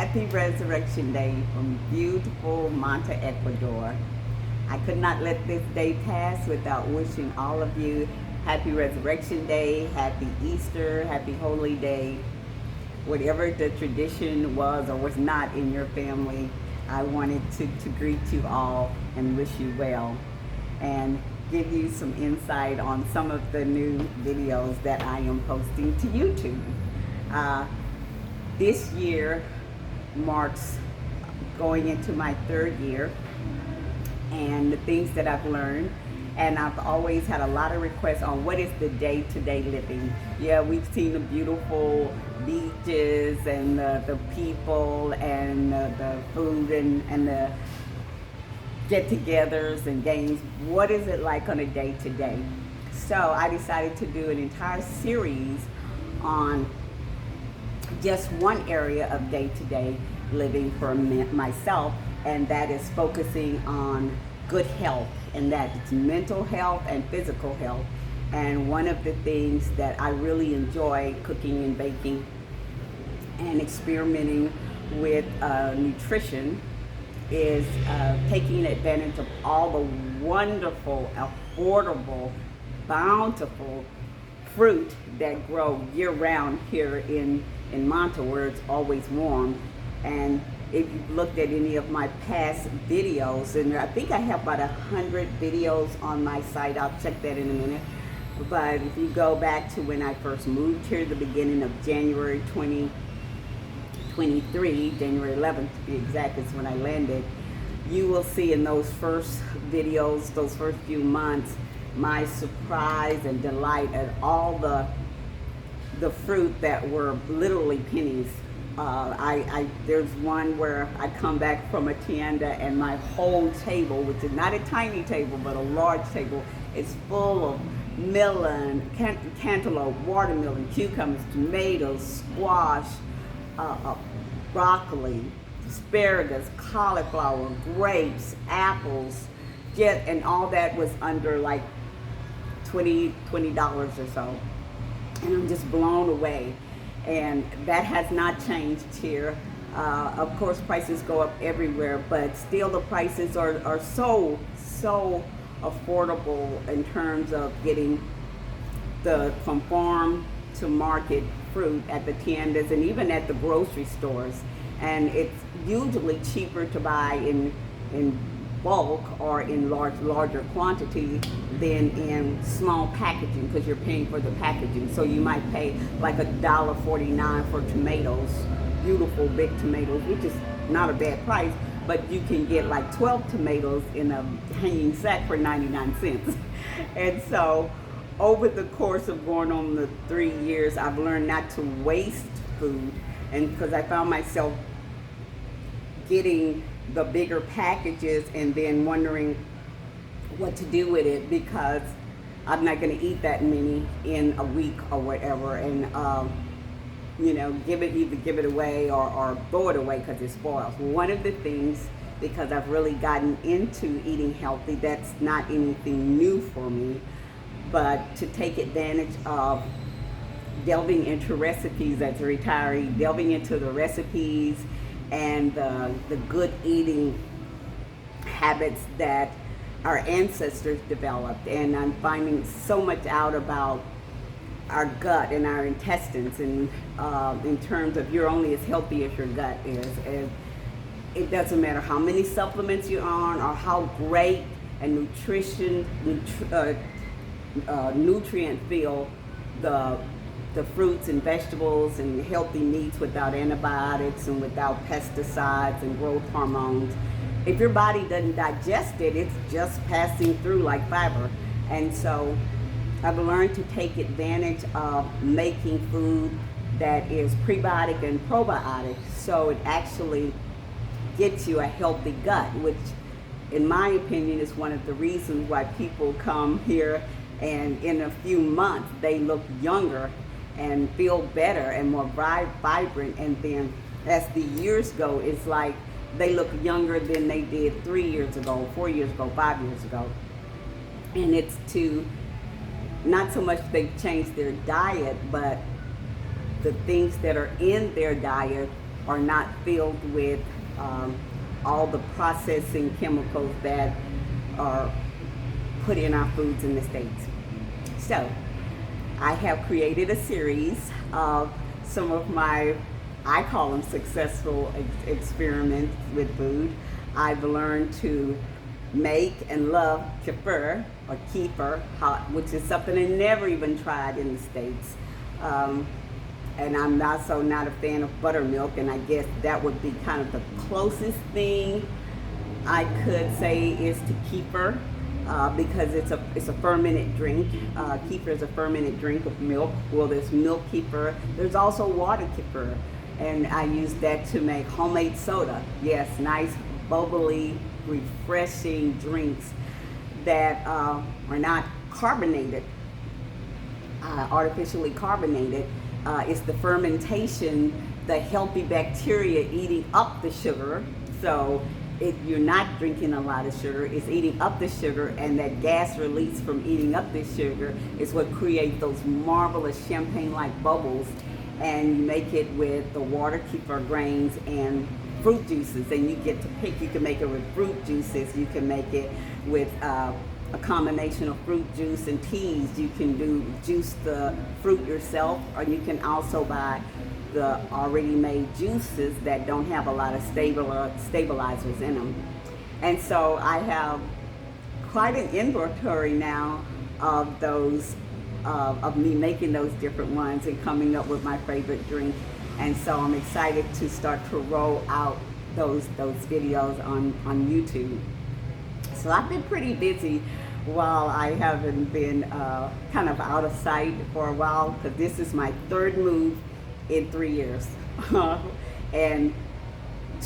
Happy Resurrection Day from beautiful Manta, Ecuador. I could not let this day pass without wishing all of you Happy Resurrection Day, Happy Easter, Happy Holy Day. Whatever the tradition was or was not in your family, I wanted to greet you all and wish you well and give you some insight on some of the new videos that I am posting to YouTube. This year marks going into my third year, and the things that I've learned, and I've always had a lot of requests on what is the day-to-day living. Yeah, we've seen the beautiful beaches and the people and the food and the get-togethers and games. What is it like on a day-to-day? So I decided to do an entire series on just one area of day-to-day living for myself, and that is focusing on good health, and that it's mental health and physical health. And one of the things that I really enjoy cooking and baking and experimenting with nutrition is taking advantage of all the wonderful, affordable, bountiful fruit that grow year-round here in Manta, where it's always warm. And if you've looked at any of my past videos, and I think I have about 100 videos on my site, I'll check that in a minute. But if you go back to when I first moved here, the beginning of January 2023, January 11th to be exact, is when I landed, you will see in those first videos, those first few months, my surprise and delight at all the fruit that were literally pennies. There's one where I come back from a tienda and my whole table, which is not a tiny table but a large table, is full of melon, cantaloupe, watermelon, cucumbers, tomatoes, squash, broccoli, asparagus, cauliflower, grapes, apples, and all that was under like $20 or so. And I'm just blown away. And that has not changed here. Of course, prices go up everywhere, but still the prices are so affordable in terms of getting from farm to market fruit at the tiendas and even at the grocery stores. And it's usually cheaper to buy in bulk or in larger quantity than in small packaging, because you're paying for the packaging. So you might pay like $1.49 for tomatoes, beautiful big tomatoes, which is not a bad price, but you can get like 12 tomatoes in a hanging sack for 99 cents. And so over the course of going on the 3 years, I've learned not to waste food, and because I found myself getting the bigger packages and then wondering what to do with it, because I'm not going to eat that many in a week or whatever, and either give it away or throw it away because it spoils. One of the things, because I've really gotten into eating healthy, that's not anything new for me, but to take advantage of delving into recipes as a retiree, delving into the recipes and the good eating habits that our ancestors developed. And I'm finding so much out about our gut and our intestines, and in terms of you're only as healthy as your gut is. And it doesn't matter how many supplements you're on or how great and nutrient filled the fruits and vegetables and healthy meats without antibiotics and without pesticides and growth hormones. If your body doesn't digest it, it's just passing through like fiber. And so I've learned to take advantage of making food that is prebiotic and probiotic, so it actually gets you a healthy gut, which in my opinion is one of the reasons why people come here and in a few months they look younger and feel better and more vibrant. And then as the years go, it's like they look younger than they did 3 years ago, 4 years ago, 5 years ago. And it's to not so much they've changed their diet, but the things that are in their diet are not filled with all the processing chemicals that are put in our foods in the States. So I have created a series of some of my, I call them successful experiments with food. I've learned to make and love kefir or kefir, which is something I never even tried in the States. And I'm also not a fan of buttermilk, and I guess that would be kind of the closest thing I could say is to kefir, because it's a fermented drink. Kefir is a fermented drink of milk. Well, there's milk kefir. There's also water kefir, and I use that to make homemade soda. Yes, nice, bubbly, refreshing drinks that are not carbonated, artificially carbonated. It's the fermentation, the healthy bacteria eating up the sugar. So you're not drinking a lot of sugar, it's eating up the sugar, and that gas release from eating up the sugar is what creates those marvelous champagne-like bubbles. And you make it with the water kefir grains and fruit juices, and you get to pick. You can make it with fruit juices, you can make it with a combination of fruit juice and teas. You can juice the fruit yourself, or you can also buy the already made juices that don't have a lot of stabilizers in them. And so I have quite an inventory now of those, of me making those different ones and coming up with my favorite drink. And so I'm excited to start to roll out those videos on YouTube. So I've been pretty busy while I haven't been kind of out of sight for a while, because this is my third move in 3 years. And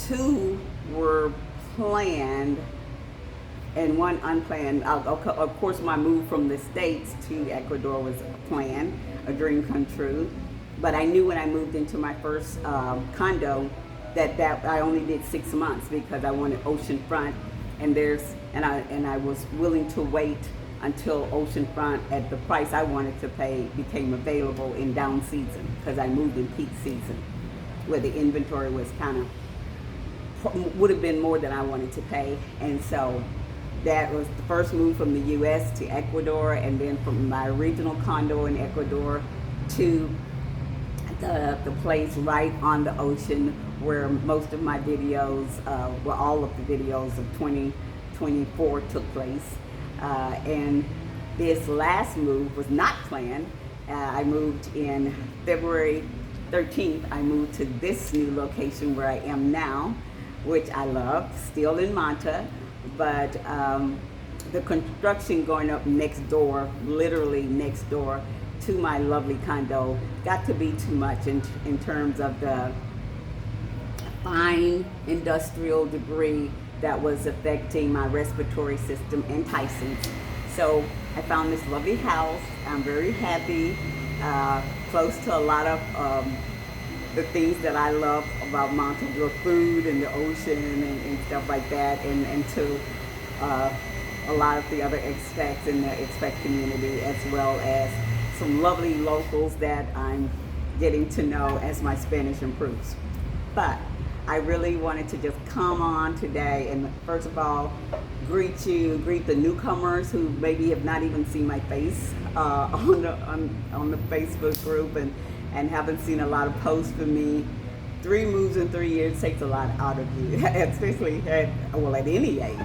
2 were planned and 1 unplanned. Of course, my move from the States to Ecuador was a plan, a dream come true. But I knew when I moved into my first condo that I only did 6 months, because I wanted oceanfront, and I was willing to wait until oceanfront at the price I wanted to pay became available in down season, because I moved in peak season, where the inventory was would have been more than I wanted to pay. And so that was the first move from the US to Ecuador, and then from my original condo in Ecuador to the place right on the ocean, where most of my videos, well, all of the videos of 2024 took place. And this last move was not planned. I moved in February 13th. I moved to this new location where I am now, which I love, still in Manta, but the construction going up next door, literally next door to my lovely condo, got to be too much in terms of the fine industrial debris that was affecting my respiratory system and Tyson's. So I found this lovely house. I'm very happy, close to a lot of the things that I love about Manta, the food and the ocean and stuff like that, and to a lot of the other expats in the expat community, as well as some lovely locals that I'm getting to know as my Spanish improves. But I really wanted to just come on today and first of all greet the newcomers who maybe have not even seen my face on the Facebook group and haven't seen a lot of posts from me. 3 moves in 3 years takes a lot out of you, especially at any age.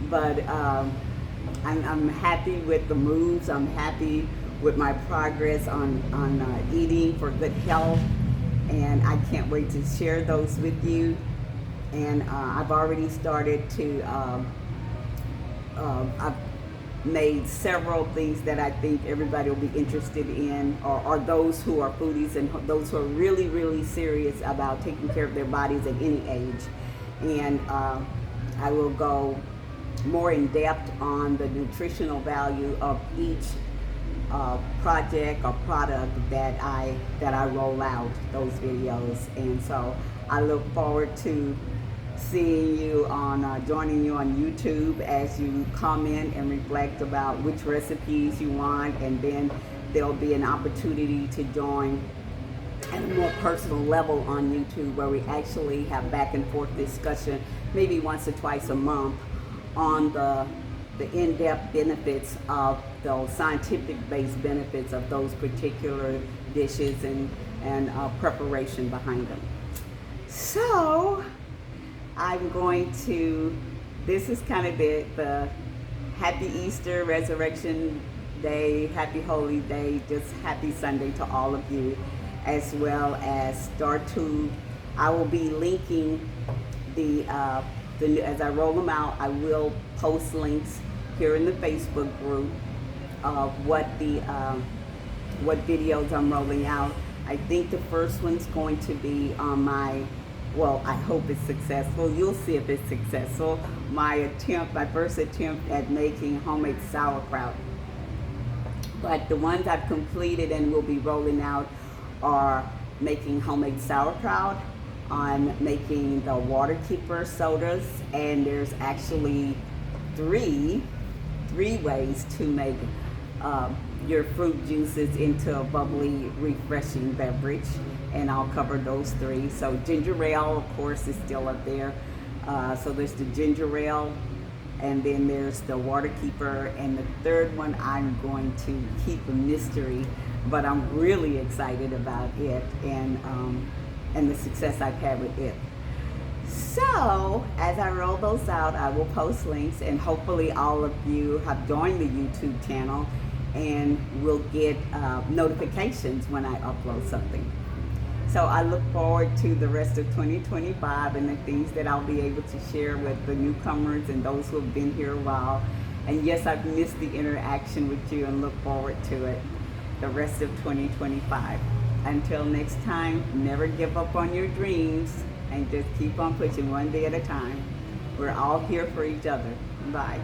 But I'm happy with the moves. I'm happy with my progress on eating for good health, and I can't wait to share those with you. And I've already started to, I've made several things that I think everybody will be interested in, or those who are foodies and those who are really, really serious about taking care of their bodies at any age. And I will go more in depth on the nutritional value of each project or product that I roll out, those videos. And so I look forward to seeing you on, joining you on YouTube as you comment and reflect about which recipes you want, and then there'll be an opportunity to join at a more personal level on YouTube, where we actually have back and forth discussion, maybe once or twice a month, on the in-depth benefits of those scientific-based benefits of those particular dishes and preparation behind them. So I'm going to, this is kind of the happy Easter, Resurrection Day, happy Holy Day, just happy Sunday to all of you, as well as Star Tube. I will be linking as I roll them out, I will post links here in the Facebook group of what videos I'm rolling out. I think the first one's going to be on my, well, I hope it's successful. You'll see if it's successful. My first attempt at making homemade sauerkraut. But the ones I've completed and will be rolling out are making homemade sauerkraut. I'm making the water keeper sodas, and there's actually three ways to make your fruit juices into a bubbly, refreshing beverage, and I'll cover those three. So ginger ale, of course, is still up there. So there's the ginger ale, and then there's the water keeper, and the third one I'm going to keep a mystery, but I'm really excited about it and the success I've had with it. So as I roll those out, I will post links, and hopefully all of you have joined the YouTube channel and will get notifications when I upload something. So I look forward to the rest of 2025 and the things that I'll be able to share with the newcomers and those who have been here a while. And yes, I've missed the interaction with you and look forward to it the rest of 2025. Until next time, never give up on your dreams and just keep on pushing one day at a time. We're all here for each other. Bye.